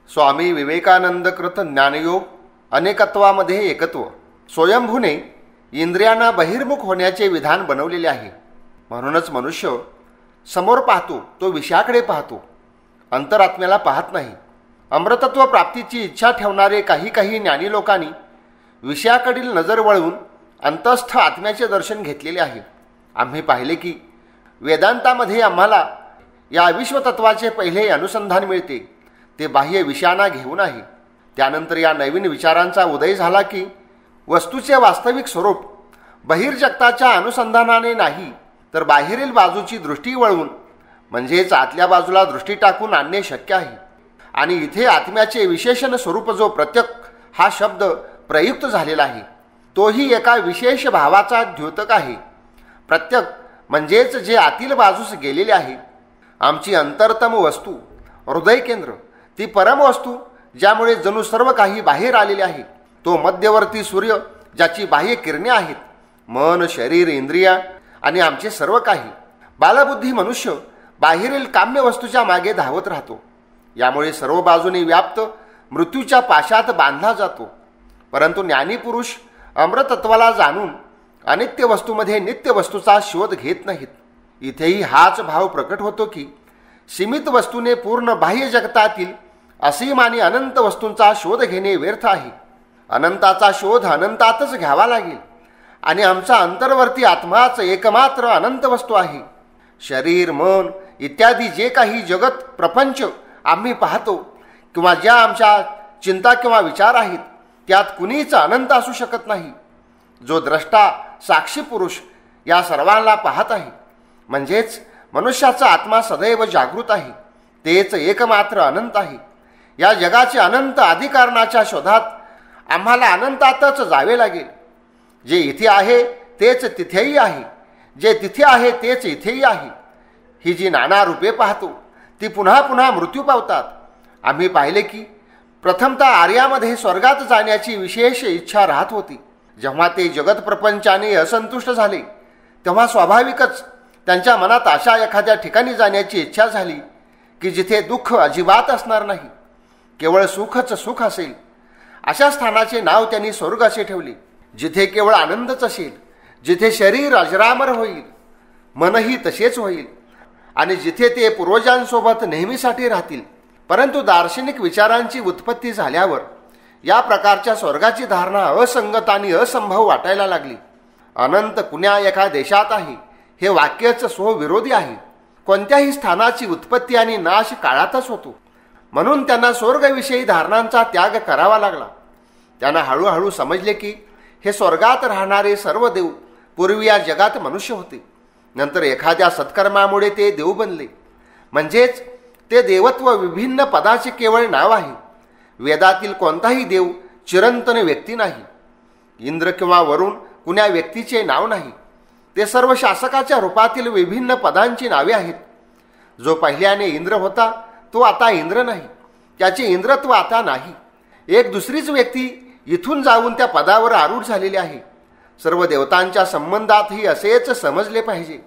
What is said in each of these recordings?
स्वामी विवेकानंद कृत ज्ञानयोग अनेकत्वामध्ये एकत्व. स्वयंभूने इंद्रियांना बहिर्मुख होण्याचे विधान बनवलेले आहे. म्हणूनच मनुष्य समोर पाहतो तो विषयाकडे पाहतो, अंतरात्म्याला पाहत नाही. अमृतत्व प्राप्तीची इच्छा ठेवणारे काही ज्ञानी लोकांनी विषयाकडील नजर वळवून अंतस्थ आत्म्याचे दर्शन घेतलेले आहे. आम्ही पाहिले की वेदांतामध्ये आम्हाला या विश्वतत्वाचे पहिले अनुसंधान मिळते, ते बाह्य विषयांना घेऊन आहे. त्यानंतर या नवीन विचारांचा उदय झाला की वस्तूचे वास्तविक स्वरूप बहिर्जगताच्या अनुसंधानाने नाही तर बाहेरील बाजूची दृष्टी वळवून म्हणजेच आतल्या बाजूला दृष्टी टाकून आणणे शक्य आहे. आणि इथे आत्म्याचे विशेषण स्वरूप जो प्रत्यक हा शब्द प्रयुक्त झालेला आहे तोही एका विशेष भावाचा द्योतक आहे. प्रत्यक म्हणजेच जे आतील बाजूस गेलेले आहे. आमची अंतरतम वस्तू हृदय केंद्र, ती परमवस्तू ज्यामुळे जणू सर्व काही बाहेर आलेले आहे. तो मध्यवर्ती सूर्य ज्याची बाह्य किरणे आहेत, मन, शरीर, इंद्रिया आणि आमचे सर्व काही. बालबुद्धी मनुष्य बाहेरील काम्य वस्तूच्या मागे धावत राहतो. यामुळे सर्व बाजूने व्याप्त मृत्यूच्या पाशात बांधला जातो. परंतु ज्ञानी पुरुष अमृतत्वाला जाणून अनित्य वस्तूमध्ये नित्य वस्तूचा शोध घेत नाहीत. इथेही हाच भाव प्रकट होतो की सीमित वस्तूने पूर्ण बाह्य जगतातील असीम आणि अनंत वस्तूंचा शोध घेणे व्यर्थ आहे. अनंताचा शोध अनंतातच घ्यावा लागेल. आणि आमचा अंतर्वर्ती आत्माच एकमात्र अनंत वस्तू आहे. शरीर, मन इत्यादी जे काही जगत प्रपंच आम्ही पाहतो किंवा ज्या आमच्या चिंता किंवा विचार आहेत त्यात कुणीच अनंत असू शकत नाही. जो द्रष्टा साक्षी पुरुष या सर्वांना पाहत आहे म्हणजेच मनुष्याचा आत्मा सदैव जागृत आहे, तेच एकमात्र अनंत आहे. या जगाचे अनंत आदिकारणाच्या शोधात आम्हाला अनंतातच जावे लागेल. जे इथे आहे तेच तिथेही आहे, जे तिथे आहे तेच इथेही आहे. ही जी नाना रूपे पाहतो ती पुन्हा पुन्हा मृत्यू पावतात. आम्ही पाहिले की प्रथमतः आर्यामध्ये स्वर्गात जाण्याची विशेष इच्छा राहत होती. जेव्हा ते जगत प्रपंचाने असंतुष्ट झाले तेव्हा स्वाभाविकच त्यांच्या मनात अशा एखाद्या ठिकाणी जाण्याची इच्छा झाली की जिथे दुःख अजिबात असणार नाही, केवळ सुखच सुख असेल. अशा स्थानाचे नाव त्यांनी स्वर्ग असे ठेवले, जिथे केवळ आनंदच असेल, जिथे शरीर अजरामर होईल, मनही तसेच होईल आणि जिथे ते पूर्वजांसोबत नेहमीसाठी राहतील. परंतु दार्शनिक विचारांची उत्पत्ती झाल्यावर या प्रकारच्या स्वर्गाची धारणा असंगत आणि असंभव वाटायला लागली. अनंत कुण्या एका देशात आहे हे वाक्यच स्वविरोधी आहे. कोणत्याही स्थानाची उत्पत्ती आणि नाश काळातच होतो. म्हणून त्यांना स्वर्गविषयी धारणांचा त्याग करावा लागला. त्यांना हळूहळू समजले की हे स्वर्गात राहणारे सर्व देव पूर्वी या जगात मनुष्य होते. नंतर एखाद्या सत्कर्मामुळे ते देव बनले. म्हणजेच ते देवत्व विभिन्न पदाचे केवळ नाव आहे. वेदातील कोणताही देव चिरंतन व्यक्ती नाही. इंद्र किंवा वरुण कुण्या व्यक्तीचे नाव नाही. ते सर्व शासकाच्या रूपातील विभिन्न पदांची नावे आहेत. जो पहिल्याने इंद्र होता तो आता इंद्र नाही, त्याचे इंद्रत्व आता नाही. एक दुसरीच व्यक्ती इथून जाऊन त्या पदावर आरूढ झालेली आहे. सर्व देवतांच्या संबंधातही असेच समजले पाहिजे.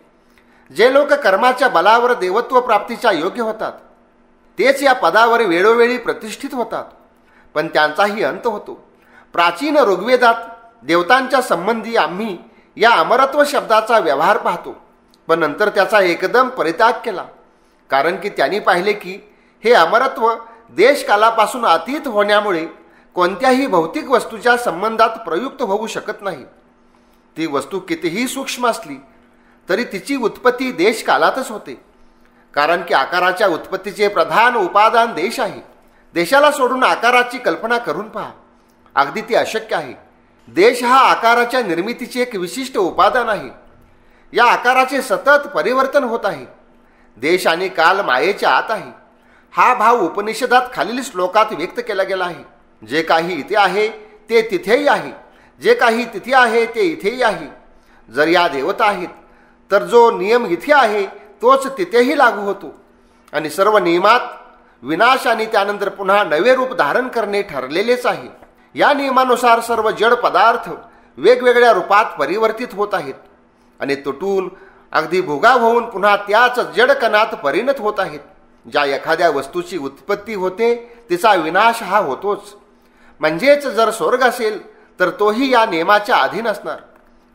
जे लोक कर्माच्या बलावर देवत्व प्राप्तीच्या योग्य होतात तेच या पदावर वेळोवेळी प्रतिष्ठित होतात, पण त्यांचाही अंत होतो. प्राचीन ऋग्वेदात देवतांच्या संबंधी आम्ही या अमरत्व शब्दाचा व्यवहार पाहतो, पण नंतर त्याचा एकदम परित्याग केला. कारण की त्यांनी पाहिले की हे अमरत्व देशकालापासून अतीत होण्यामुळे कोणत्याही भौतिक वस्तूच्या संबंधात प्रयुक्त होऊ शकत नाही. ती वस्तू कितीही सूक्ष्म असली तरी तिची उत्पत्ती देशकालातच होते. कारण की आकाराच्या उत्पत्तीचे प्रधान उपादान देश आहे. देशाला सोडून आकाराची कल्पना करून पहा, अगदी ती अशक्य आहे. देश हा आकाराच्या निर्मितीचे एक विशिष्ट उपादान आहे. या आकाराचे सतत परिवर्तन होत आहे. देश आणि काल मायेच्या आत आहे. हा भाव उपनिषदात खालील श्लोकात व्यक्त केला गेला आहे. जे काही इथे आहे ते तिथेही आहे, जे काही तिथे आहे ते इथेही आहे. जर या देवता आहेत तर जो नियम इथे आहे तोच तिथेही लागू होतो. आणि सर्व नियमात विनाश आणि त्यानंतर पुन्हा नवे रूप धारण करणे ठरलेलेच आहे. या नियमानुसार सर्व जड पदार्थ वेगवेगळ्या रूपात परिवर्तित होत आहेत आणि तुटून अगदी भुगाव होऊन पुन्हा त्याच जड कणात परिणत होत आहेत. ज्या एखाद्या वस्तूची उत्पत्ती होते तिचा विनाश हा होतोच. म्हणजेच जर स्वर्ग असेल तर तोही या नियमाच्या अधीन असणार.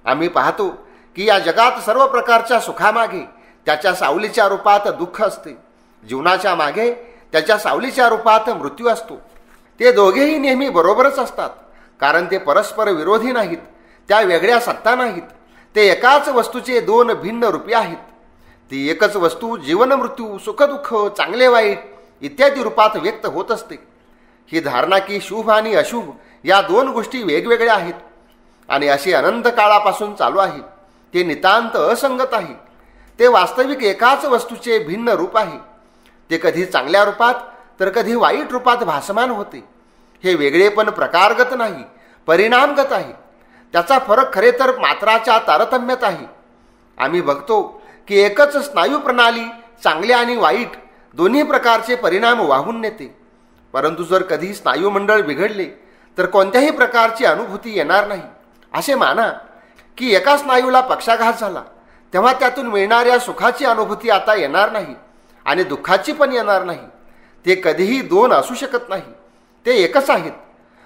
आम्ही पाहतो की या जगात सर्व प्रकारच्या सुखामागे त्याच्या सावलीच्या रूपात दुःख असते. जीवनाच्या मागे त्याच्या सावलीच्या रूपात मृत्यू असतो. ते दोघेही नेहमी बरोबरच असतात, कारण ते परस्पर विरोधी नाहीत, त्या वेगळ्या सत्ता नाहीत. ते एकाच वस्तूचे दोन भिन्न रूपे आहेत. ती एकच वस्तू जीवन मृत्यू, सुखदुःख, चांगले वाईट इत्यादी रूपात व्यक्त होत असते. ही धारणा की शुभ आणि अशुभ या दोन गोष्टी वेगवेगळ्या आहेत आणि अशी अनंत काळापासून चालू आहे, ते नितांत असंगत आहे. ते वास्तविक एकाच वस्तूचे भिन्न रूप आहे. ते कधी चांगल्या रूपात तर कधी वाईट रूपात भासमान होते. हे वेगळेपण प्रकारगत नाही, परिणामगत आहे. त्याचा फरक खरे तर मात्राच्या तारतम्यात आहे. आम्ही बघतो की एकच स्नायू प्रणाली चांगले आणि वाईट दोन्ही प्रकारचे परिणाम वाहून नेते. परंतु जर कधी स्नायूमंडळ बिघडले तर कोणत्याही प्रकारची अनुभूती येणार नाही. असे माना की एका स्नायूला पक्षाघात झाला तेव्हा त्यातून मिळणाऱ्या सुखाची अनुभूती आता येणार नाही आणि दुःखाची पण येणार नाही. ते कधीही दोन असू शकत नाही, ते एकच आहेत.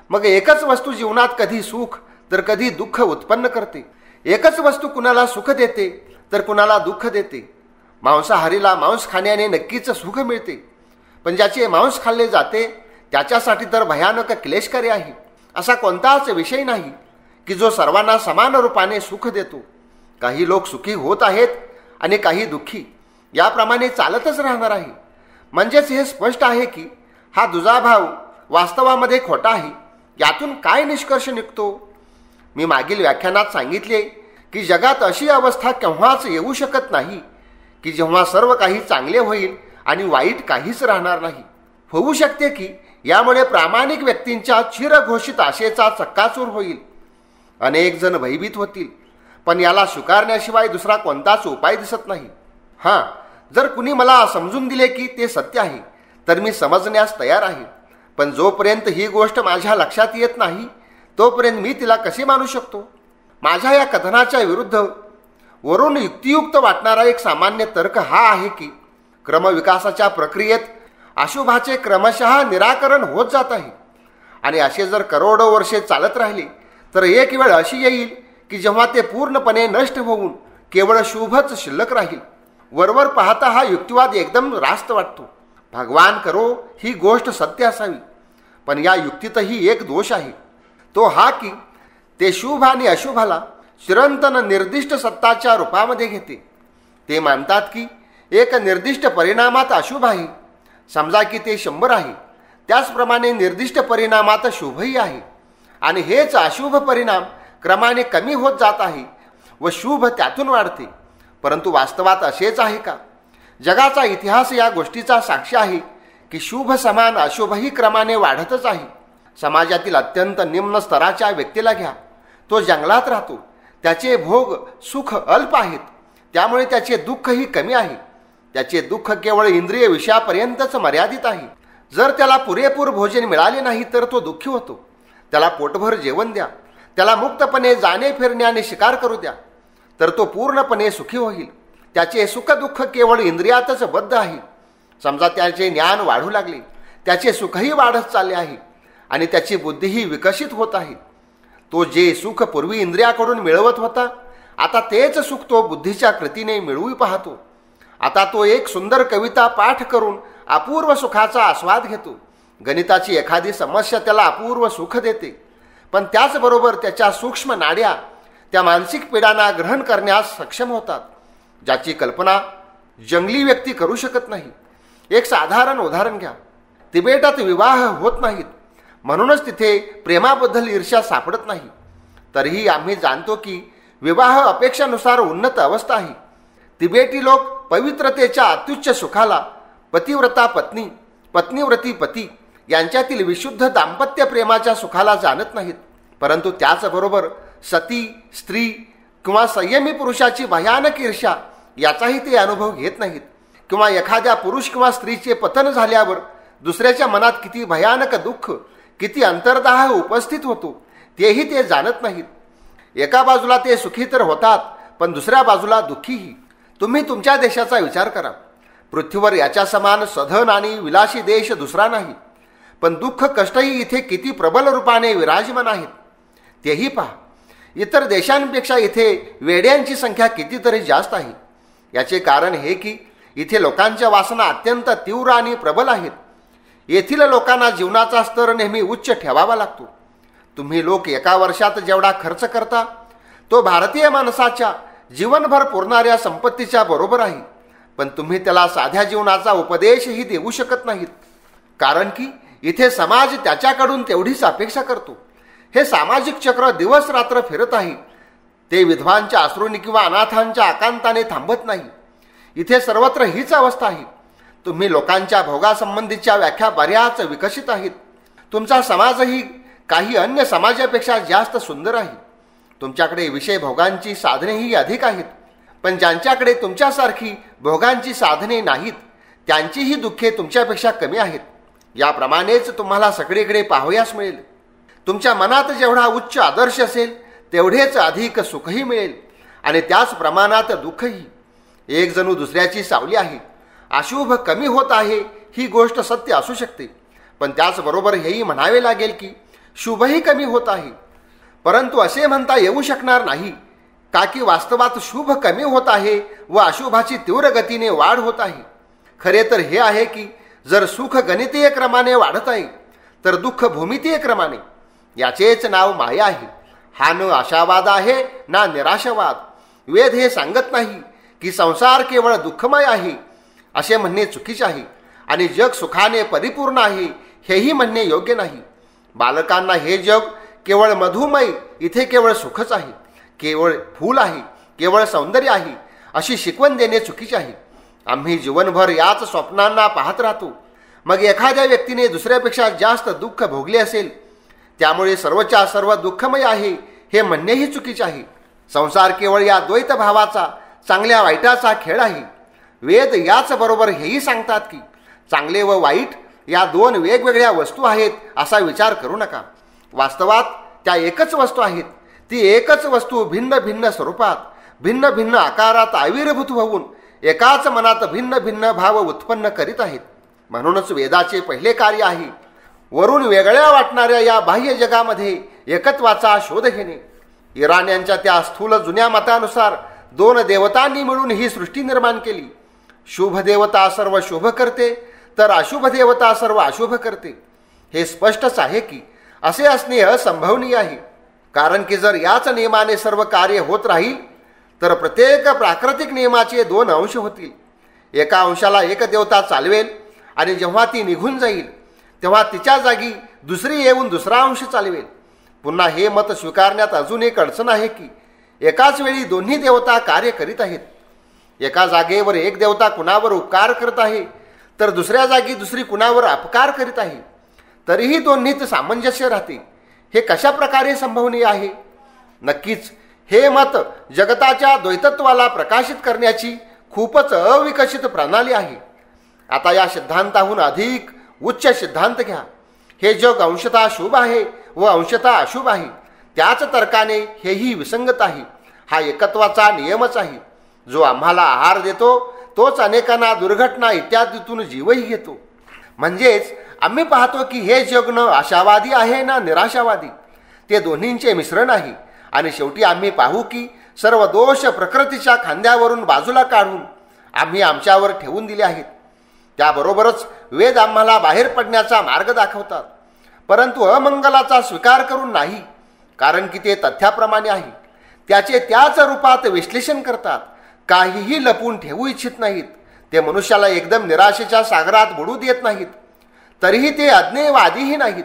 मग एकच वस्तू जीवनात कधी सुख तर कधी दुःख उत्पन्न करते. एकच वस्तू कुणाला सुख देते तर कुणाला दुःख देते. मांसाहारीला मांस खाण्याने नक्कीच सुख मिळते, पण ज्याचे मांस खाल्ले जाते त्याच्यासाठी तर भयानक क्लेशकारी आहे. असा कोणताच विषय नाही की जो सर्वांना समान रूपाने सुख देतो. काही लोक सुखी होत आहेत आणि काही दुःखी, याप्रमाणे चालतच राहणार आहे. म्हणजेच हे स्पष्ट आहे की हा दुजाभाव वास्तवामध्ये खोटा आहे. यातून काय निष्कर्ष निघतो? मी मागील व्याख्यानात सांगितले की जगात अशी अवस्था केव्हाच येऊ शकत नाही की जेव्हा सर्व काही चांगले होईल आणि वाईट काहीच राहणार नाही. होऊ शकते की यामुळे प्रामाणिक व्यक्तींच्या चिरघोषित आशेचा चक्काचूर होईल. अनेक जण भयभीत होतील, पण याला स्वीकारण्याशिवाय दुसरा कोणताच उपाय दिसत नाही. हां, जर कुणी मला समजून दिले की ते सत्य आहे तर मी समजण्यास तयार आहे. पण जोपर्यंत ही गोष्ट माझ्या लक्षात येत नाही तोपर्यंत मी तिला कसे मानू शकतो? माझ्या या कथनाच्या विरुद्ध वरून युक्तियुक्त वाटणारा एक सामान्य तर्क हा आहे की क्रमविकासाच्या प्रक्रियेत अशुभाचे क्रमशः निराकरण होत जात आहे आणि असे जर करोडो वर्षे चालत राहिले तर एक वेळ अशी येईल की जेव्हा ते पूर्णपणे नष्ट होऊन केवळ शुभच शिल्लक राहील. वरवर पाहता हा युक्तिवाद एकदम रास्त वाटतो. भगवान करो ही गोष्ट सत्य असावी, पण या युक्तीतही एक दोष आहे. तो हा की ते शुभ आणि अशुभाला चिरंतन निर्दिष्ट सत्ताच्या रूपामध्ये घेते. ते मानतात की एक निर्दिष्ट परिणामात अशुभ आहे. समजा की ते 100 आहे, त्याचप्रमाणे निर्दिष्ट परिणामात शुभही आहे आणि हेच अशुभ परिणाम क्रमाने कमी होत जात आहे व शुभ त्यातून वाढते. परंतु वास्तवात असेच आहे का? जगाचा इतिहास या गोष्टीचा साक्षी आहे की शुभ समान अशुभही क्रमाने वाढतच आहे. समाजातील अत्यंत निम्न स्तराच्या व्यक्तीला घ्या, तो जंगलात राहतो, त्याचे भोग सुख अल्प आहेत, त्यामुळे त्याचे दुःखही कमी आहे. त्याचे दुःख केवळ इंद्रिय विषयापर्यंतच मर्यादित आहे. जर त्याला पुरेपूर भोजन मिळाले नाही तर तो दुःखी होतो. त्याला पोटभर जेवण द्या, त्याला मुक्तपणे जाणे फिरण्याने शिकार करू द्या, तर तो पूर्णपणे सुखी होईल. त्याचे सुखदुःख केवळ इंद्रियातच बद्ध आहे. समजा त्याचे ज्ञान वाढू लागले, त्याचे सुखही वाढत चालले आहे आणि त्याची बुद्धीही विकसित होत आहे. तो जे सुख पूर्वी इंद्रियाकडून मिळवत होता, आता तेच सुख तो बुद्धीच्या कृतीने मिळवू पाहतो. आता तो एक सुंदर कविता पाठ करून अपूर्व सुखाचा आस्वाद घेतो. गणिताची एखादी समस्या त्याला अपूर्व सुख देते, पण त्याचबरोबर त्याच्या सूक्ष्म नाड्या त्या मानसिक पीडांना ग्रहण करण्यास सक्षम होतात, ज्याची कल्पना जंगली व्यक्ती करू शकत नाही. एक साधारण उदाहरण घ्या. तिबेटात विवाह होत नाहीत, म्हणूनच तिथे प्रेमाबद्दल ईर्ष्या सापडत नाही. तरीही आम्ही जाणतो की विवाह अपेक्षानुसार उन्नत अवस्था आहे. तिबेटी लोक पवित्रतेच्या अत्युच्च सुखाला पतिव्रता पत्नी, पत्नीव्रती पती यांच्यातील विशुद्ध दाम्पत्य प्रेमाच्या सुखाला जाणत नाहीत. परंतु त्याचबरोबर सती, स्त्री किंवा संयमी पुरुषाची भयानक ईर्ष्या याचाही ते अनुभव घेत नाहीत. किंवा एखाद्या पुरुष किंवा स्त्रीचे पतन झाल्यावर दुसऱ्याच्या मनात किती भयानक दुःख, किती अंतर्दाह उपस्थित होतो तेही ते जाणत नाहीत. एका बाजूला ते सुखी तर होतात, पण दुसऱ्या बाजूला दुःखीही. तुम्ही तुमच्या देशाचा विचार करा. पृथ्वीवर याच्या समान सधन आणि विलासी देश दुसरा नाही. पण दुःख कष्टही इथे किती प्रबल रूपाने विराजमान आहेत तेही पहा. इतर देशांपेक्षा इथे वेड्यांची संख्या कितीतरी जास्त आहे. याचे कारण हे की इथे लोकांच्या वासना अत्यंत तीव्र आणि प्रबल आहेत. येथील लोकांना जीवनाचा स्तर नेहमी उच्च ठेवावा लागतो. तुम्ही लोक एका वर्षात जेवढा खर्च करता तो भारतीय माणसाच्या जीवनभर पुरणाऱ्या संपत्तीच्या बरोबर आहे. पण तुम्ही त्याला साध्या जीवनाचा उपदेशही देऊ शकत नाहीत. कारण की इथे समाज त्याच्याकडून तेवढीच अपेक्षा करतो. हे सामाजिक चक्र दिवस रात्र फिरत आहे. ते विधवांच्या अश्रूंनी किंवा अनाथांच्या आकांताने थांबत नाही. इथे सर्वत्र हीच अवस्था आहे. तुम्ही लोकांच्या भोगासंबंधीच्या व्याख्या बऱ्याच विकसित आहेत. तुमचा समाजही काही अन्य समाजापेक्षा जास्त सुंदर आहे. तुमच्याकडे विषय भोगांची साधनेही अधिक आहेत. पण ज्यांच्याकडे तुमच्यासारखी भोगांची साधने नाहीत त्यांचीही दुःखे तुमच्यापेक्षा कमी आहेत. याप्रमाणेच तुम्हाला सगळीकडे पाहावयास मिळेल. तुमच्या मनात जेवढा उच्च आदर्श असेल तेवढेच अधिक सुखही मिळेल आणि त्याच प्रमाणात दुःखही. एक जणू दुसऱ्याची सावली आहे. अशुभ कमी होत आहे ही गोष्ट सत्य असू शकते. पण त्याचबरोबर हेही म्हणावे लागेल की शुभही कमी होत आहे. परंतु असे म्हणता येऊ शकणार नाही का की वास्तवात शुभ कमी होत आहे व अशुभाची तीव्र गतीने वाढ होत आहे. खरे तर हे आहे की जर सुख गणितीय क्रमाने वाढत आहे तर दुःख भूमितीय क्रमाने. याचेच नाव माया आहे. हा न आशावाद आहे ना निराशावाद. वेद हे सांगत नाही की संसार केवळ दुःखमय आहे असे म्हणणे चुकीचे आहे आणि जग सुखाने परिपूर्ण आहे हेही म्हणणे योग्य नाही. बालकांना हे जग केवळ मधुमय, इथे केवळ सुखच आहे, केवळ फूल आहे, केवळ सौंदर्य आहे अशी शिकवण देणे चुकीचे आहे. आम्ही जीवनभर याच स्वप्नांना पाहत राहतो. मग एखाद्या व्यक्तीने दुसऱ्यापेक्षा जास्त दुःख भोगले असेल त्यामुळे सर्वच्या सर्व दुःखमय आहे हे म्हणणेही चुकीचे आहे. संसार केवळ या द्वैत भावाचा, चांगल्या वाईटाचा खेळ आहे. वेद याच बरोबर हेही सांगतात की चांगले व वाईट या दोन वेगवेगळ्या वस्तू आहेत असा विचार करू नका. वास्तवात त्या एकच वस्तू आहेत. ती एकच वस्तू भिन्न भिन्न स्वरूपात, भिन्न भिन्न आकारात आविर्भूत होऊन एकाच मनात भिन्न भिन्न भाव उत्पन्न करीत आहेत. म्हणूनच वेदाचे पहिले कार्य आहे वरून वेगळ्या वाटणाऱ्या या बाह्य जगामध्ये एकत्वाचा शोध घेणे. इराण्यांच्या त्या स्थूल जुन्या मतानुसार दोन देवतांनी मिळून ही सृष्टी निर्माण केली. शुभ देवता सर्व शुभ करते तर अशुभ देवता सर्व अशुभ करते. हे स्पष्टच आहे की असे असणे असंभवनीय आहे. कारण की जर याच नियमाने सर्व कार्य होत राहील तर प्रत्येक प्राकृतिक नियमाचे दोन अंश होतील. एका अंशाला एक देवता चालवेल आणि जेव्हा ती निघून जाईल तेव्हा तिच्या जागी दुसरी येऊन दुसरा अंश चालवेल. पुन्हा हे मत स्वीकारण्यात अजून एक अडचण आहे की एकाच वेळी दोन्ही देवता कार्य करीत आहेत. एका जागेवर एक देवता कुणावर उपकार करत आहे तर दुसऱ्या जागी दुसरी कुणावर अपकार करीत आहे. तरीही दोन्हीत सामंजस्य राहते. हे कशा प्रकारे संभवनीय आहे? नक्कीच हे मत जगताच्या द्वैतत्वाला प्रकाशित करण्याची खूपच अविकसित प्रणाली आहे. आता या सिद्धांताहून अधिक उच्च सिद्धांत घ्या. हे जग अंशतः शुभ आहे व अंशतः अशुभ आहे. त्याच तर्काने हेही विसंगत आहे. हा एकत्वाचा नियमच आहे. जो आम्हाला आहार देतो तोच अनेकांना दुर्घटना इत्यादीतून जीवही घेतो. म्हणजेच आम्ही पाहतो की हे जग न आशावादी आहे ना निराशावादी. ते दोन्हींचे मिश्रण आहे. आणि शेवटी आम्ही पाहू की सर्व दोष प्रकृतीच्या खांद्यावरून बाजूला काढून आम्ही आमच्यावर ठेवून दिले आहेत. त्याबरोबरच वेद आम्हाला बाहेर पडण्याचा मार्ग दाखवतात, परंतु अमंगलाचा स्वीकार करून नाही. कारण की ते तथ्याप्रमाणे आहे. त्याचे त्याच रूपात विश्लेषण करतात. काहीही लपून ठेवू इच्छित नाहीत. ते मनुष्याला एकदम निराशेच्या सागरात बुडू देत नाहीत. तरीही ते अज्ञेयवादीही नाहीत.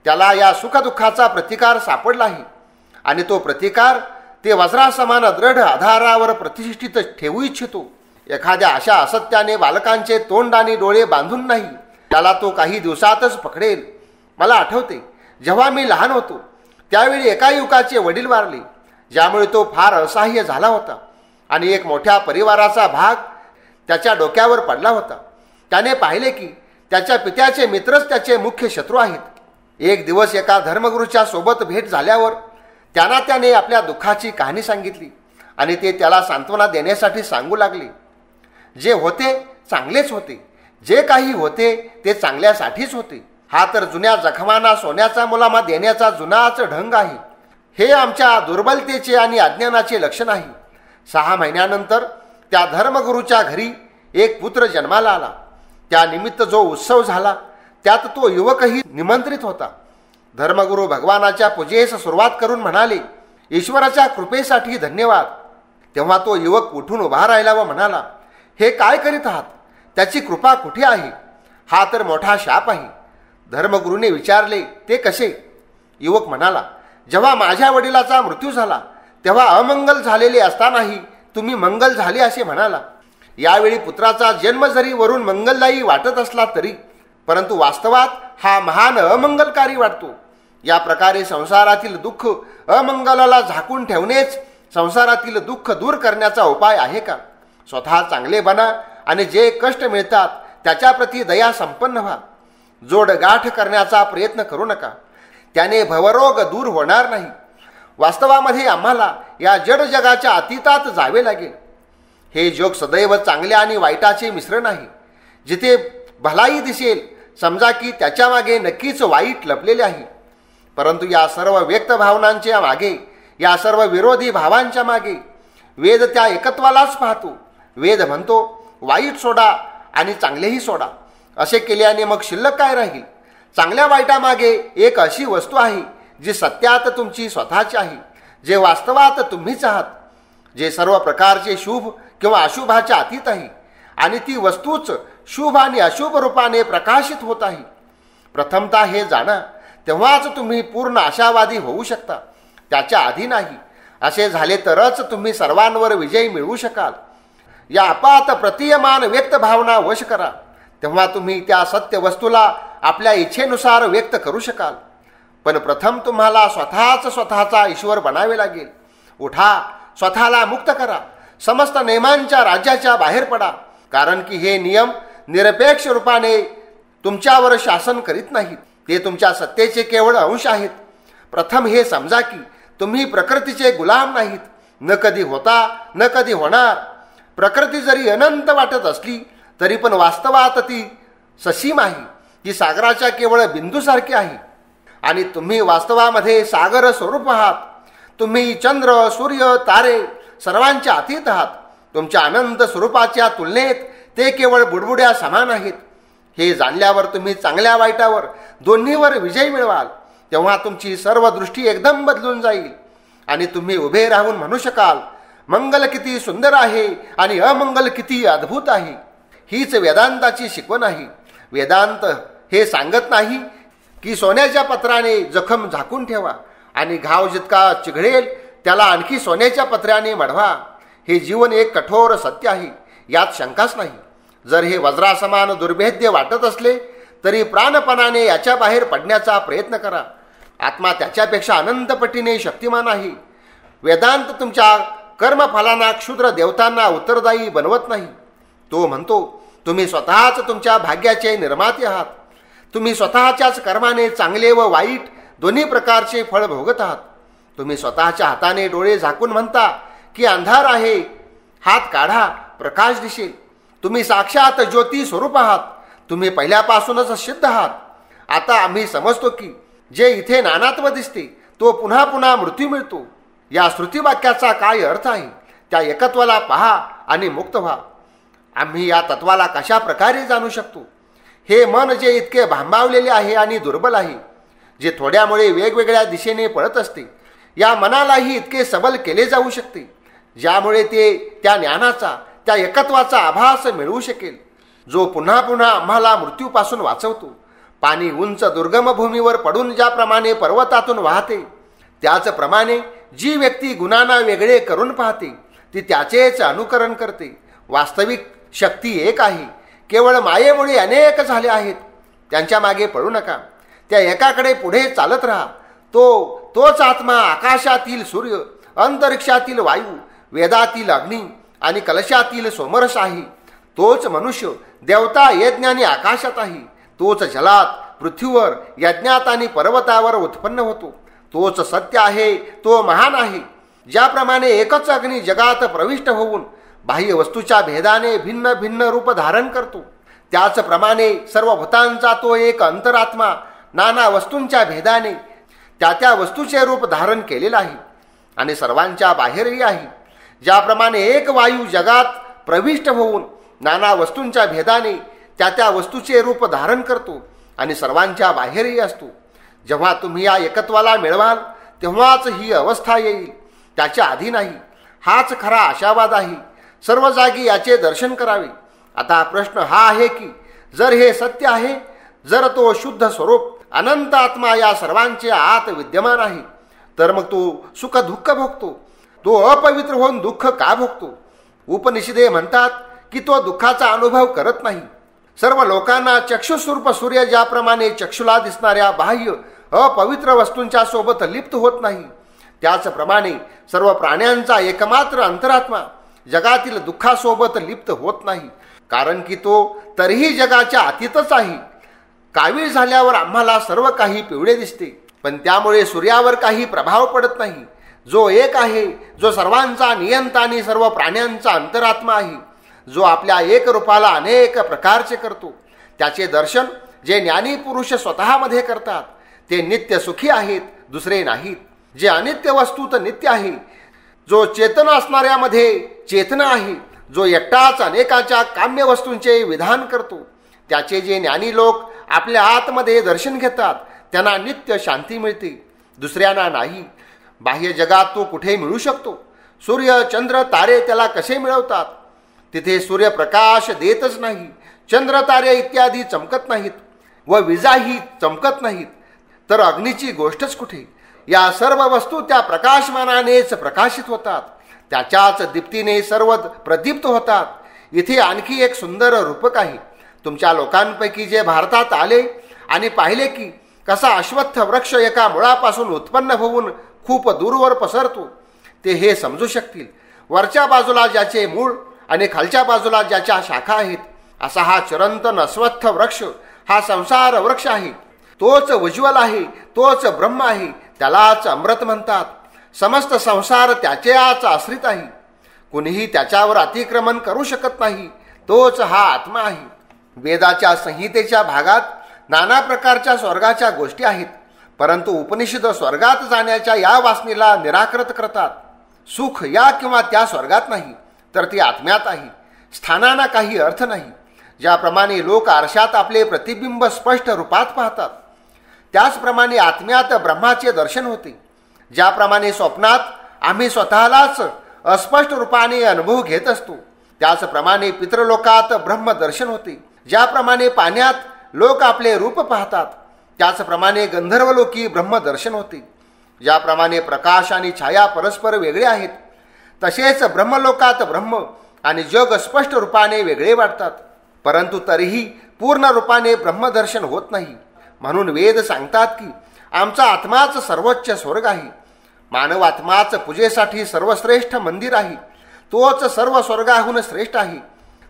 त्याला या सुखदुःखाचा प्रतिकार सापडला आहे आणि तो प्रतिकार ते वज्रासमान दृढ आधारावर प्रतिष्ठित ठेवू इच्छितो. एखाद्या अशा असत्याने बालकांचे तोंड आणि डोळे बांधून नाही, त्याला तो काही दिवसातच पकडेल. मला आठवते जेव्हा मी लहान होतो त्यावेळी एका युवकाचे वडील वारले, ज्यामुळे तो फार असहाय्य झाला होता आणि एक मोठ्या परिवाराचा भाग त्याच्या डोक्यावर पडला होता. त्याने पाहिले की त्याच्या पित्याचे मित्रच त्याचे मुख्य शत्रू आहेत. एक दिवस एका धर्मगुरूच्या सोबत भेट झाल्यावर त्याने आपल्या दुःखाची कहाणी सांगितली आणि ते त्याला सांत्वना देण्यासाठी सांगू लागले. जे होते चांगलेच होते. जे काही होते ते चांगल्यासाठीच होते. हा तर जुन्या जखमांना सोन्याचा मुलामा देण्याचा जुनाच ढंग आहे. हे आमच्या दुर्बलतेचे आणि अज्ञानाचे लक्षण आहे. 6 महिन्यानंतर त्या धर्मगुरूच्या घरी एक पुत्र जन्माला आला. त्यानिमित्त जो उत्सव झाला त्यात तो युवकही निमंत्रित होता. धर्मगुरू भगवानाच्या पूजेस सुरुवात करून म्हणाले, ईश्वराच्या कृपेसाठी धन्यवाद. तेव्हा तो युवक उठून उभा राहिला व म्हणाला, हे काय करीत आहात? त्याची कृपा कुठे आहे? हा तर मोठा शाप आहे. धर्मगुरूने विचारले, ते कसे? युवक म्हणाला, जेव्हा माझ्या वडिलाचा मृत्यू झाला तेव्हा अमंगल झालेले असतानाही तुम्ही मंगल झाले असे म्हणाला. यावेळी पुत्राचा जन्म जरी वरून मंगलदायी वाटत असला तरी परंतु वास्तवात हा महान अमंगलकारी वाटतो. या प्रकारे संसारातील दुःख अमंगलाला झाकून ठेवणेच संसारातील दुःख दूर करण्याचा उपाय आहे का? स्वतः चांगले बना आणि जे कष्ट मिळतात त्याच्याप्रती दया संपन्न व्हा. जोडगाठ करण्याचा प्रयत्न करू नका, त्याने भवरोग दूर होणार नाही. वास्तवामध्ये आम्हाला या जड जगाच्या अतीतात जावे लागेल. हे जग सदैव चांगल्या आणि वाईटाचे मिश्रण आहे. जिथे भलाई दिसेल समजा की त्याच्या मागे नक्कीच वाईट लपलेले आहे. परंतु या सर्व व्यक्त भावनांच्या मागे, या सर्व विरोधी भावांच्या मागे वेद त्या एकत्वालाच पाहतो. वेद म्हणतो, वाईट सोडा आणि चांगलेही सोडा. असे केल्याने मग शिल्लक काय राहील? चांगल्या वाईटामागे एक अशी वस्तू आहे जी सत्यात तुमची स्वतःची आहे, जे वास्तवात तुम्हीच आहात, जे सर्व प्रकारचे शुभ किंवा अशुभाच्या अतीत आहे आणि ती वस्तूच शुभ आणि अशुभ रूपाने प्रकाशित होत आहे. प्रथमतः हे जाणा, तेव्हाच तुम्ही पूर्ण आशावादी होऊ शकता, त्याच्या आधी नाही. असे झाले तरच तुम्ही सर्वांवर विजय मिळवू शकाल. या अपात प्रतीयमान व्यक्त भावना वश करा, तेव्हा तुम्ही त्या सत्य वस्तूला आपल्या इच्छेनुसार व्यक्त करू शकाल. पण प्रथम तुम्हाला स्वतःचा ईश्वर बनावे लागेल. उठा, स्वतःला मुक्त करा, समस्त नियमांच्या राज्याच्या बाहेर पडा. कारण की हे नियम निरपेक्ष रूपाने तुमच्यावर शासन करीत नाहीत, ते तुमच्या सत्तेचे केवळ अंश आहेत. प्रथम हे समजा की तुम्ही प्रकृतीचे गुलाम नाहीत, न कधी होता न कधी होणार. प्रकृती जरी अनंत वाटत असली तरी पण वास्तवात ती ससीम आहे. ती सागराच्या केवळ बिंदूसारखी आहे आणि तुम्ही वास्तवामध्ये सागर स्वरूप आहात. तुम्ही चंद्र, सूर्य, तारे सर्वांच्या अतीत आहात. तुमच्या अनंत स्वरूपाच्या तुलनेत ते केवळ बुडबुड्या समान आहेत. हे जाणल्यावर तुम्ही चांगल्या वाईटावर दोन्हीवर विजय मिळवाल. तेव्हा तुमची सर्व दृष्टी एकदम बदलून जाईल आणि तुम्ही उभे राहून म्हणू शकाल, मंगल किती सुंदर आहे आणि अमंगल किती अद्भुत आहे. हीच वेदांताची शिकवण आहे. वेदांत हे सांगत नाही की सोन्याच्या पत्राने जखम झाकून ठेवा आणि घाव जितका चिघळेल त्याला आणखी सोन्याच्या पत्र्याने मढवा. हे जीवन एक कठोर सत्य आहे, यात शंकाच नाही. जर हे वज्रासमान दुर्भेद्य वाटत असले तरी प्राणपणाने याच्या बाहेर पडण्याचा प्रयत्न करा. आत्मा त्याच्यापेक्षा अनंतपटीने शक्तिमान आहे. वेदांत तुमच्या कर्मफलांना क्षुद्र देवतांना उत्तरदायी बनवत नाही. तो म्हणतो, तुम्ही स्वतःच तुमच्या भाग्याचे निर्माते आहात. तुम्ही स्वतःच्याच कर्माने चांगले व वाईट दोन्ही प्रकारचे फळ भोगत आहात. तुम्ही स्वतःच्या हाताने डोळे झाकून म्हणता की अंधार आहे, हात काढा, प्रकाश दिसेल. तुम्ही साक्षात ज्योती स्वरूप आहात. तुम्ही पहिल्यापासूनच सिद्ध आहात. आता आम्ही समजतो की जे इथे नानात्व दिसते तो पुन्हा पुन्हा मृत्यू मिळतो. या श्रुतिवाक्याचा काय अर्थ आहे? त्या एकत्वाला पहा आणि मुक्त व्हा. आम्ही या तत्वाला कशा प्रकारे जाणू शकतो? हे मन जे इतके भांबावलेले आहे आणि दुर्बल आहे, जे थोड्यामुळे वेगवेगळ्या दिशेने पळत असते, या मनालाही इतके सबल केले जाऊ शकते ज्यामुळे ते त्या ज्ञानाचा, त्या एकत्वाचा आभास मिळवू शकेल, जो पुन्हा पुन्हा आम्हाला मृत्यूपासून वाचवतो. पाणी उंच दुर्गम भूमीवर पडून ज्याप्रमाणे पर्वतातून वाहते, त्याचप्रमाणे जी व्यक्ती गुणांना वेगळे करून पाहते ती त्याचेच अनुकरण करते. वास्तविक शक्ती एक आहे. केवळ मायेमुळे अनेक झाले आहेत. त्यांच्या मागे पडू नका. त्या एकाकडे पुढे चालत राहा. तोच आत्मा आकाशातील सूर्य, अंतरिक्षातील वायू, वेदातील अग्नी आणि कलशातील सोमरस आहे. तोच मनुष्य देवता यज्ञ आणि आकाशात आहे. तोच जलात, पृथ्वीवर, यज्ञात आणि पर्वतावर उत्पन्न होतो. तोच सत्य आहे. तो महान आहे. ज्याप्रमाणे एकच अग्नी जगात प्रविष्ट होऊन बाह्य वस्तूच्या भेदाने भिन्न भिन्न रूप धारण करतो, त्याचप्रमाणे सर्व भूतांचा तो एक अंतरात्मा नाना वस्तूंच्या भेदाने त्या त्या वस्तूचे रूप धारण केलेला आहे आणि सर्वांच्या बाहेरही आहे. ज्याप्रमाणे एक वायू जगात प्रविष्ट होऊन नाना वस्तूंच्या भेदाने त्या त्या वस्तूचे रूप धारण करतो आणि सर्वांच्या बाहेरही असतो. जेव्हा तुम्ही या एकत्वाला मिळवाल तेव्हाच ही अवस्था येईल, त्याच्या आधी नाही. हाच खरा आशावाद आहे. सर्व जागी याचे दर्शन करावे. आता प्रश्न हा आहे की जर हे सत्य आहे, जर तो शुद्ध स्वरूप अनंत आत्मा या सर्वांचे आत विद्यमान आहे, तर मग तो सुख दुःख भोगतो. तो अपवित्र होऊन दुःख का भोगतो? उपनिषदे म्हणतात की तो दुःखाचा अनुभव करत नाही. सर्व लोकांना चक्षुस्वरूप सूर्य ज्याप्रमाणे चक्षुला दिसणाऱ्या बाह्य अपवित्र वस्तूंच्या सोबत लिप्त होत नाही, त्याचप्रमाणे सर्व प्राण्यांचा एकमात्र अंतरात्मा जगातील दुःखासोबत लिप्त होत नाही, कारण की तो तरीही जगाच्या अतीतच आहे. कावीळ झाल्यावर आम्हाला सर्व काही पिवळे दिसते, पण त्यामुळे सूर्यावर काही प्रभाव पडत नाही. जो एक आहे, जो सर्वांचा नियंता आणि सर्व प्राण्यांचा अंतरात्मा आहे, जो आपल्या एक रूपाला अनेक प्रकारचे करतो, त्याचे दर्शन जे ज्ञानी पुरुष स्वतःमध्ये करतात ते नित्य सुखी आहेत, दुसरे नाहीत. जे अनित्य वस्तूत नित्य आहे, जो चेतन असणाऱ्यामध्ये चेतना आहे, जो एकटाच अनेकाच्या काम्य वस्तूंचे विधान करतो, त्याचे जे ज्ञानी लोक आपल्या आतमध्ये दर्शन घेतात त्यांना नित्य शांती मिळते, दुसऱ्यांना नाही. बाह्य जगात तो कुठे मिळू शकतो? सूर्य चंद्र तारे त्याला कसे मिळवतात? तिथे सूर्यप्रकाश देतच नाही, चंद्र तारे इत्यादी चमकत नाहीत व विजाही चमकत नाहीत, तर अग्नीची गोष्टच कुठे? या सर्व वस्तू त्या प्रकाशमानानेच प्रकाशित होतात, त्याच्याच दीप्तीने सर्व प्रदीप्त होतात. इथे आणखी एक सुंदर रूपक आहे. तुमच्या लोकांपैकी जे भारतात आले आणि पाहिले की कसा अश्वत्थ वृक्ष एका मुळापासून उत्पन्न होऊन खूप दूरवर पसरतो, ते हे समजू शकतील. वरच्या बाजूला ज्याचे मूळ आणि खालच्या बाजूला ज्याच्या शाखा आहेत, असा हा चिरंतन अश्वत्थ वृक्ष हा संसार वृक्ष आहे. तोच उज्ज्वल आहे, तोच ब्रह्म आहे, त्यालाच अमृत म्हणतात. समस्त संसार त्याच्याच आश्रित आहे, कुणीही त्याच्यावर अतिक्रमण करू शकत नाही. तोच हा आत्मा आहे. वेदाच्या संहितेच्या भागात नाना प्रकारच्या स्वर्गाच्या गोष्टी आहेत, परंतु उपनिषद स्वर्गात जाण्याच्या या वासनेला निराकृत करतात. सुख या किंवा त्या स्वर्गात नाही, तर ती आत्म्यात आहे. स्थानांना काही अर्थ नाही. ज्याप्रमाणे लोक आरशात आपले प्रतिबिंब स्पष्ट रूपात पाहतात, त्याचप्रमाणे आत्म्यात ब्रह्माचे दर्शन होते. ज्याप्रमाणे स्वप्नात आम्ही स्वतःलाच अस्पष्ट रूपाने अनुभव घेत असतो, त्याचप्रमाणे पितृलोकात ब्रह्मदर्शन होते. ज्याप्रमाणे पाण्यात लोक आपले रूप पाहतात, त्याचप्रमाणे गंधर्वलोकी ब्रह्मदर्शन होते. ज्याप्रमाणे प्रकाश आणि छाया परस्पर वेगळे आहेत, तसेच ब्रह्मलोकात ब्रह्म आणि जग स्पष्ट रूपाने वेगळे वाटतात, परंतु तरीही पूर्ण रूपाने ब्रह्मदर्शन होत नाही. म्हणून वेद सांगतात की आमचा आत्माच सर्वोच्च स्वर्ग आहे. मानव आत्माच पूजेसाठी सर्वश्रेष्ठ मंदिर आहे. तोच सर्व स्वर्गाहून श्रेष्ठ आहे,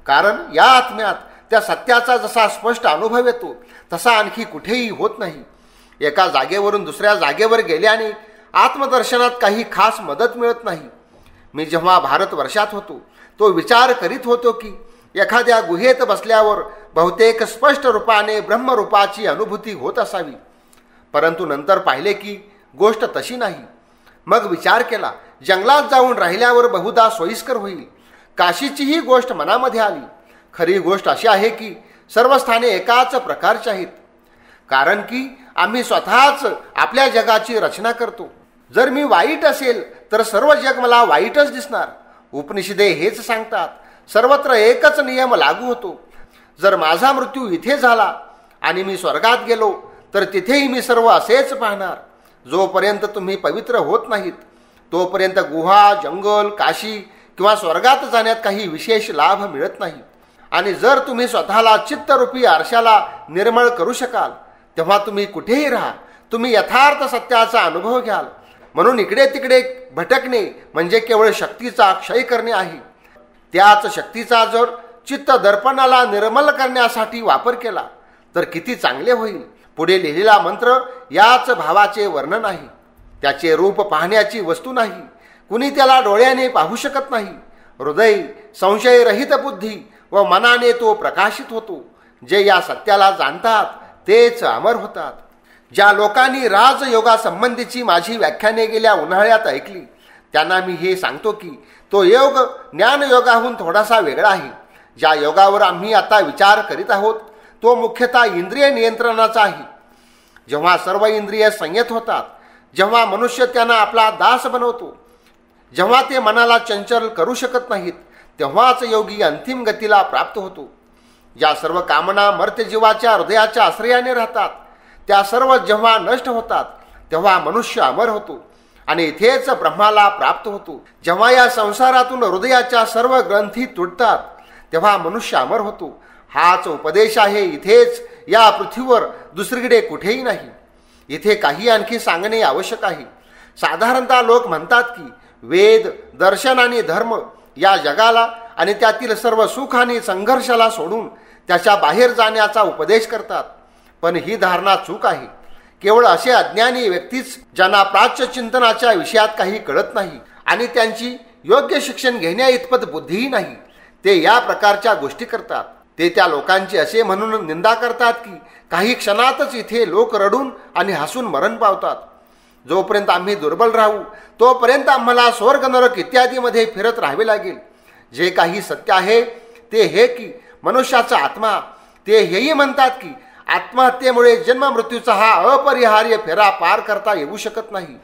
कारण या आत्म्यात त्या सत्याचा जसा स्पष्ट अनुभव येतो तसा आणखी कुठेही होत नाही. एका जागेवरून दुसऱ्या जागेवर गेल्याने आत्मदर्शनात काही खास मदत मिळत नाही. मी जेव्हा भारतवर्षात होतो तो विचार करीत होतो की एखाद्या गुहेत बसल्यावर बहुतेक स्पष्ट रूपाने ब्रह्मरूपाची अनुभूती होत असावी, परंतु नंतर पाहिले की गोष्ट तशी नाही. मग विचार केला, जंगलात जाऊन राहिल्यावर बहुधा सोयीस्कर होईल. काशीचीही गोष्ट मनामध्ये आली. खरी गोष्ट अशी आहे की सर्व स्थाने एकाच प्रकारची आहेत, कारण की आम्ही स्वतःच आपल्या जगाची रचना करतो. जर मी वाईट असेल तर सर्व जग मला वाईटच दिसणार. उपनिषदे हेच सांगतात. सर्वत्र एकच नियम लागू होतो. जर माझा मृत्यू इथे झाला आणि मी स्वर्गात गेलो तर तिथेही मी सर्व असेच पाहणार. जोपर्यंत तुम्ही पवित्र होत नाहीत तोपर्यंत गुहा, जंगल, काशी किंवा स्वर्गात जाण्यात काही विशेष लाभ मिळत नाही. आणि जर तुम्ही स्वतःला चित्तरूपी आरशाला निर्मळ करू शकाल तेव्हा तुम्ही कुठेही राहा, तुम्ही यथार्थ सत्याचा अनुभव घ्याल. म्हणून इकडे तिकडे भटकणे म्हणजे केवळ शक्तीचा क्षय करणे आहे. त्याच शक्तीचा जर चित्त दर्पणाला निर्मल करण्यासाठी वापर केला तर किती चांगले होईल. पुढे लिहिलेला मंत्र याच भावाचे वर्णन आहे. त्याचे रूप पाहण्याची वस्तू नाही, कुणी त्याला डोळ्याने पाहू शकत नाही. हृदय संशयरहित बुद्धी व मनाने तो प्रकाशित होतो. जे या सत्याला जाणतात तेच अमर होतात. ज्या लोकांनी राजयोगासंबंधीची माझी व्याख्याने गेल्या उन्हाळ्यात ऐकली त्यांना मी हे सांगतो की तो योग ज्ञानयोगाहून थोडासा वेगळा आहे. ज्या योगावर आम्ही आता विचार करीत आहोत तो मुख्यतः इंद्रिय नियंत्रणाचा आहे. जेव्हा सर्व इंद्रिय संयत होतात, जेव्हा मनुष्य त्यांना आपला दास बनवतो, जेव्हा ते मनाला चंचल करू शकत नाहीत, तेव्हाच योगी अंतिम गतीला प्राप्त होतो. ज्या सर्व कामना मर्त्यजीवाच्या हृदयाच्या आश्रयाने राहतात त्या सर्व जेव्हा नष्ट होतात तेव्हा मनुष्य अमर होतो आणि इथेच ब्रह्माला प्राप्त होतो. जेव्हा या संसारातून हृदयाच्या सर्व ग्रंथी तुटतात तेव्हा मनुष्य अमर होतो. हाच उपदेश आहे इथेच, या पृथ्वीवर दुसरीकडे कुठेही नाही. इथे काही आणखी सांगणे आवश्यक आहे. साधारणतः लोक म्हणतात की वेद, दर्शन आणि धर्म या जगाला आणि त्यातील सर्व सुख आणि संघर्षाला सोडून त्याच्या बाहेर जाण्याचा उपदेश करतात. पण ही धारणा चूक आहे. केवळ असे अज्ञानी व्यक्तीच ज्यांना प्राच्य चिंतनाच्या विषयात काही कळत नाही आणि त्यांची योग्य शिक्षण घेण्या इतपत बुद्धीही नाही, ते या प्रकारच्या गोष्टी करतात. ते त्या लोकांची असे म्हणून निंदा करतात की काही क्षणातच इथे लोक रडून आणि हसून मरण पावतात. जोपर्यंत आम्ही दुर्बल राहू तोपर्यंत आम्हाला स्वर्ग नरक इत्यादीमध्ये फिरत राहावे लागेल. जे काही सत्य आहे ते हे की मनुष्याचा आत्मा, ते हेही म्हणतात की आत्महत्येमुळे जन्ममृत्यूचा हा अपरिहार्य फेरा पार करता येऊ शकत नाही.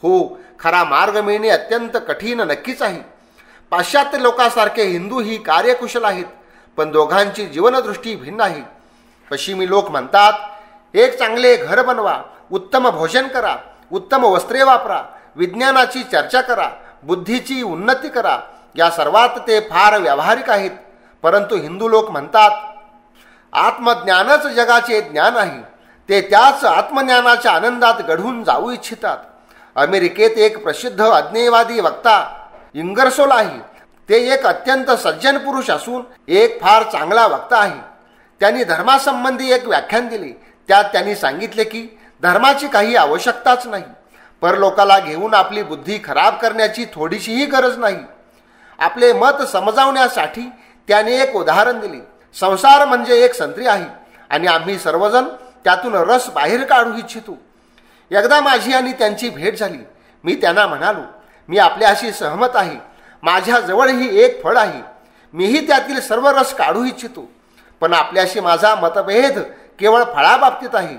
हो, खरा मार्ग मिळणे अत्यंत कठीण नक्कीच आहे. पाश्चात्य लोकांसारखे हिंदू ही कार्यकुशल आहेत, पण दोघांची जीवनदृष्टी भिन्न आहे. पश्चिमी लोक म्हणतात एक चांगले घर बनवा, उत्तम भोजन करा, उत्तम वस्त्रे वापरा, विज्ञानाची चर्चा करा, बुद्धीची उन्नती करा. या सर्वात ते फार व्यावहारिक आहेत. परंतु हिंदू लोक म्हणतात आत्मज्ञानच जगाचे ज्ञान आहे. ते त्याच आत्मज्ञानाच्या आनंदात घडून जाऊ इच्छितात. अमेरिकेत एक प्रसिद्ध अज्ञेयवादी वक्ता इंगरसोल आहे. ते एक अत्यंत सज्जन पुरुष असून एक फार चांगला वक्ता आहे. त्यांनी धर्मासंबंधी एक व्याख्यान दिले. त्यात त्यांनी सांगितले की धर्माची काही आवश्यकताच नाही. परलोकाला घेऊन आपली बुद्धी खराब करण्याची थोडीशीही गरज नाही. आपले मत समजावण्यासाठी त्याने एक उदाहरण दिले. संसार म्हणजे एक संत्री आहे आणि आम्ही सर्वजण त्यातून रस बाहेर काढू इच्छितो. एकदा माझी आणि त्यांची भेट झाली. मी त्यांना म्हणालो, मी आपल्याशी सहमत आहे. माझ्याजवळही एक फळ आहे. मीही त्यातील सर्व रस काढू इच्छितो. पण आपल्याशी माझा मतभेद केवळ फळाबाबतीत आहे.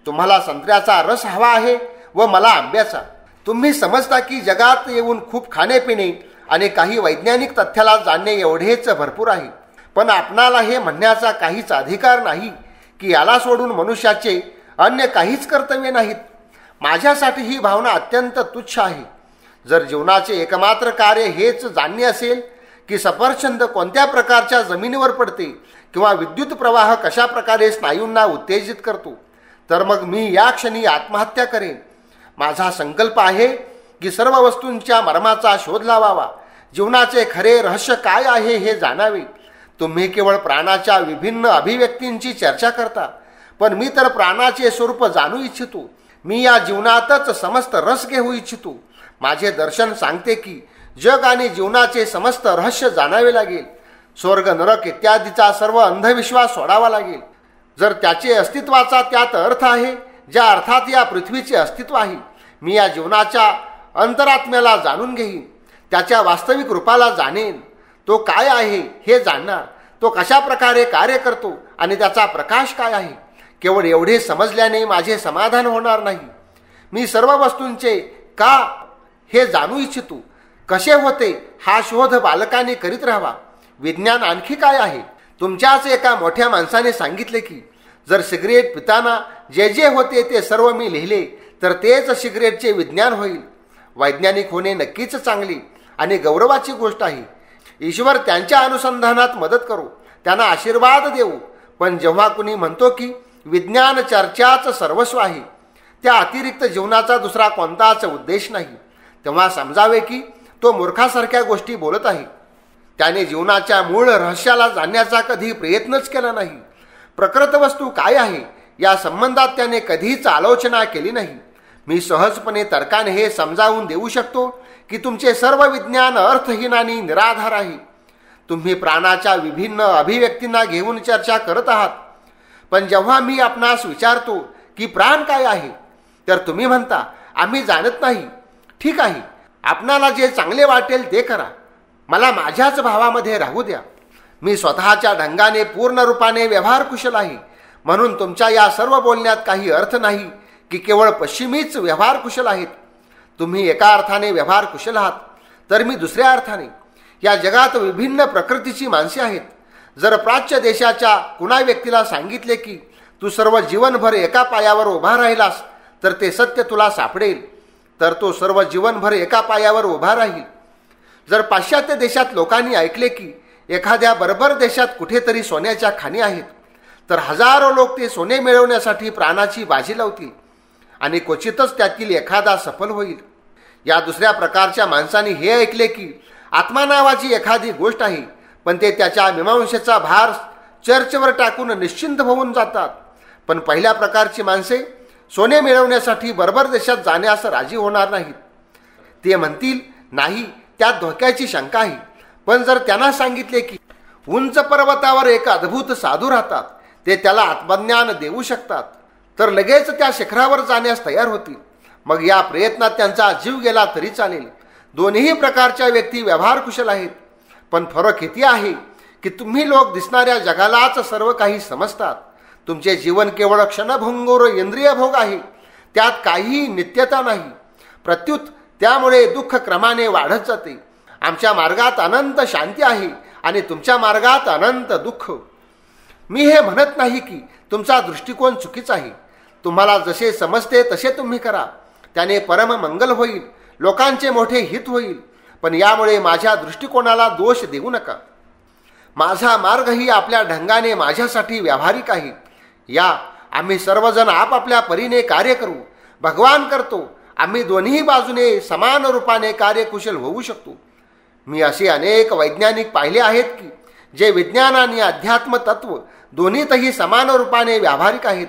तुम्हाला संत्र्याचा रस हवा आहे व मला आंब्याचा. तुम्ही समजता की जगात येऊन खूप खाणेपिणे आणि काही वैज्ञानिक तथ्याला जाणणे एवढेच भरपूर आहे. पण आपणाला हे म्हणण्याचा काहीच अधिकार नाही की याला सोडून मनुष्याचे अन्य काहीच कर्तव्य नाहीत. माझ्यासाठी ही भावना अत्यंत तुच्छ आहे. जर जीवनाचे एकमात्र कार्य हेच जाणणे असेल की सफरचंद कोणत्या प्रकारच्या जमिनीवर पडते किंवा विद्युत प्रवाह कशा प्रकारे स्नायूंना उत्तेजित करतो, तर मग मी या क्षणी आत्महत्या करेन. माझा संकल्प आहे की सर्व वस्तूंच्या मर्माचा शोध लावावा. जीवनाचे खरे रहस्य काय आहे हे जाणावे. तुम्ही केवळ प्राणाच्या विभिन्न अभिव्यक्तींची चर्चा करता, पण मी तर प्राणाचे स्वरूप जाणू इच्छितो. मी या जीवनातच समस्त रस घेऊ इच्छितो. माझे दर्शन सांगते की जग आणि जीवनाचे समस्त रहस्य जाणावे लागेल. स्वर्ग नरक इत्यादीचा सर्व अंधविश्वास सोडावा लागेल. जर त्याचे अस्तित्वाचा त्यात अर्थ आहे, ज्या अर्थात या पृथ्वीचे अस्तित्व आहे, मी या जीवनाच्या अंतरात्म्याला जाणून घेईन. त्याच्या वास्तविक रूपाला जाणेन. तो काय आहे हे जाणणार. तो कशा प्रकारे कार्य करतो आणि त्याचा प्रकाश काय आहे. केवळ एवढे समजल्याने माझे समाधान होणार नाही. मी सर्व वस्तूंचे का हे जाणू इच्छितो. कसे होते हा शोध बालकाने करीत राहावा. विज्ञान आणखी काय आहे. तुमच्याच एका मोठ्या माणसाने सांगितले की जर सिगरेट पिताना जे जे होते ते सर्व मी लिहिले तर तेच सिगरेटचे विज्ञान होईल. वैज्ञानिक होणे नक्कीच चांगली आणि गौरवाची गोष्ट आहे. ईश्वर त्यांच्या अनुसंधानात मदत करू, त्यांना आशीर्वाद देऊ. पण जेव्हा कुणी म्हणतो की विज्ञान चर्चाच सर्वस्व आहे, त्या अतिरिक्त जीवनाचा दुसरा कोणताच उद्देश नाही, तेव्हा समजावे की तो मूर्खासारख्या गोष्टी बोलत आहे. त्याने जीवनाच्या मूळ रहस्याला जाणण्याचा कधी प्रयत्नच केला नाही. प्रकृत वस्तू काय आहे या संबंधात त्याने कधीच आलोचना केली नाही. मी सहजपणे तर्काने हे समजावून देऊ शकतो की तुमचे सर्व विज्ञान अर्थहीन आणि निराधार आहे. तुम्ही प्राणाच्या विभिन्न अभिव्यक्तींना घेऊन चर्चा करत आहात. पण जेव्हा मी आपणास विचारतो की प्राण काय आहे, तर तुम्ही म्हणता आम्ही जाणत नाही. ठीक आहे, आपणाला जे चांगले वाटेल ते करा. मला माझ्याच भावामध्ये राहू द्या. मी स्वतःच्या ढंगाने पूर्ण रूपाने व्यवहार कुशल आहे. म्हणून तुमच्या या सर्व बोलण्यात काही अर्थ नाही की केवळ पश्चिमीच व्यवहार कुशल आहेत. तुम्ही एका अर्थाने व्यवहार कुशल आहात, तर मी दुसऱ्या अर्थाने. या जगात विभिन्न प्रकृतीची माणसे आहेत. जर प्राच्य देशाच्या कुणा व्यक्तीला सांगितले की तू सर्व जीवनभर एका पायावर उभा राहिलास तर ते सत्य तुला सापडेल, तर तो सर्व जीवनभर एका पायावर उभा राहील. जर पाश्चात्य देशात लोकांनी ऐकले की एखाद्या बरोबर देशात कुठेतरी सोन्याच्या खाणी आहेत, तर हजारो लोक ते सोने मिळवण्यासाठी प्राणाची बाजी लावतील आणि क्वचितच त्यातील एखादा सफल होईल. या दुसऱ्या प्रकारच्या माणसांनी हे ऐकले की आत्मा नावाची एखादी गोष्ट आहे, पण ते त्याच्या मीमांसेचा भार चर्चवर टाकून निश्चिंत होऊन जातात. पण पहिल्या प्रकारची माणसे सोने मिळवण्यासाठी बरोबर देशात जाण्यास राजी होणार नाहीत. ते म्हणतील नाही, त्यात धोक्याची शंका आहे. पण जर त्यांना सांगितले की उंच पर्वतावर एक अद्भुत साधू राहतात, ते त्याला आत्मज्ञान देऊ शकतात, तर लगेच त्या शिखरावर जाण्यास तयार होतील. मग या प्रयत्नात त्यांचा जीव गेला तरी चालेल. दोन्ही प्रकारच्या व्यक्ती व्यवहार कुशल आहेत. पण फरक किती आहे की तुम्ही लोक दिसणाऱ्या जगालाच सर्व काही समजतात. तुमचे जीवन केवळ क्षणभंगूर इंद्रिय भोग आहे. त्यात काहीही नित्यता नाही. प्रत्युत त्यामुळे दुःख क्रमाने वाढत जाते. आमच्या मार्गात अनंत शांती आहे आणि तुमच्या मार्गात अनंत दुःख. मी हे म्हणत नाही की तुमचा दृष्टिकोन चुकीचा आहे. तुम्हाला जसे समजते तसे तुम्ही करा. त्याने परम मंगल होईल, लोकांचे मोठे हित होईल. पण यामुळे माझ्या दृष्टिकोनाला दोष देऊ नका. माझा मार्गही आपल्या ढंगाने माझ्यासाठी व्यावहारिक आहे. या आम्ही सर्वजण आपापल्या परीने कार्य करू. भगवान करतो. आम्ही दोन्ही बाजूने समान रूपाने कार्यकुशल होऊ शकतो. मी असे अनेक वैज्ञानिक पाहिले आहेत की जे विज्ञान आणि अध्यात्म तत्व दोन्हीतही समान रूपाने व्यावहारिक आहेत.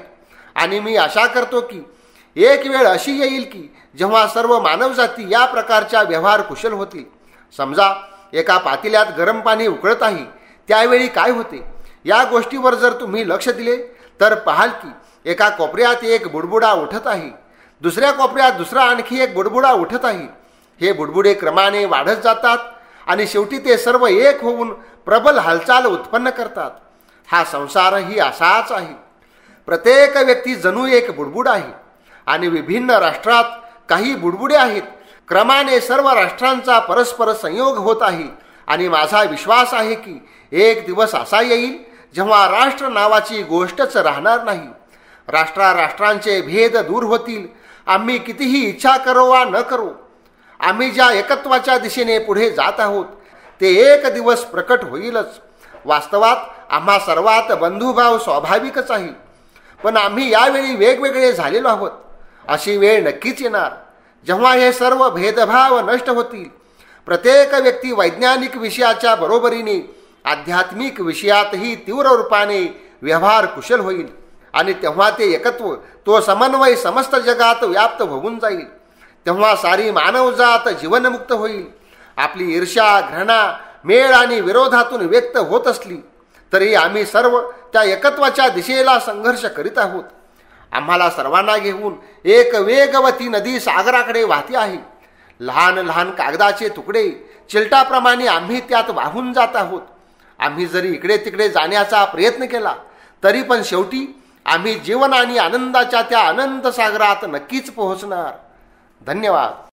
आणि मी आशा करतो की एक वेळ अशी येईल की जेव्हा सर्व मानवजाती या प्रकारच्या व्यवहार कुशल होतील. समजा एका पातेल्यात गरम पाणी उकळत आहे, त्यावेळी काय होते या गोष्टीवर जर तुम्ही लक्ष दिले तर पाहाल की एका कोपऱ्यात एक बुडबुडा उठत आहे, दुसऱ्या कोपऱ्यात दुसरा आणखी एक बुडबुडा उठत आहे. हे बुडबुडे क्रमाने वाढत जातात आणि शेवटी ते सर्व एक होऊन प्रबल हालचाल उत्पन्न करतात. हा संसारही असाच आहे. प्रत्येक व्यक्ती जणू एक बुडबुड आहे आणि विभिन्न राष्ट्रात काही बुडबुडे आहेत. क्रमाने सर्व राष्ट्रांचा परस्पर संयोग होत आहे. आणि माझा विश्वास आहे की एक दिवस असा येईल जेव्हा राष्ट्र नावाची गोष्टच राहणार नाही. राष्ट्रांचे भेद दूर होतील. आम्ही कितीही इच्छा करो वा न करो, आम्ही ज्या एकत्वाच्या दिशेने पुढे जात आहोत ते एक दिवस प्रकट होईलच. वास्तवात आम्हा सर्वात बंधुभाव स्वाभाविकच आहे. पण आम्ही यावेळी वेगवेगळे झालेलो आहोत. अशी वेळ नक्कीच येणार जेव्हा हे सर्व भेदभाव नष्ट होतील. प्रत्येक व्यक्ती वैज्ञानिक विषयाच्या बरोबरीने आध्यात्मिक विषयातही तीव्र रूपाने व्यवहार कुशल होईल. आणि तेव्हा ते एकत्व, तो समन्वय समस्त जगात व्याप्त होऊन जाईल. तेव्हा सारी मानवजात जीवनमुक्त होईल. आपली ईर्ष्या, घृणा, मेळ आणि विरोधातून व्यक्त होत असली तरी आम्ही सर्व त्या एकत्वाच्या दिशेला संघर्ष करीत आहोत. आम्हाला सर्वांना घेऊन एक वेगवती नदी सागराकडे वाहती आहे. लहान लहान कागदाचे तुकडे चिलटाप्रमाणे आम्ही त्यात वाहून जात आहोत. आम्ही जरी इकडे तिकडे जाण्याचा प्रयत्न केला तरी पण शेवटी आम्ही जीवन आणि आनंदाच्या त्या अनंत सागरात नक्कीच पोहोचणार. धन्यवाद.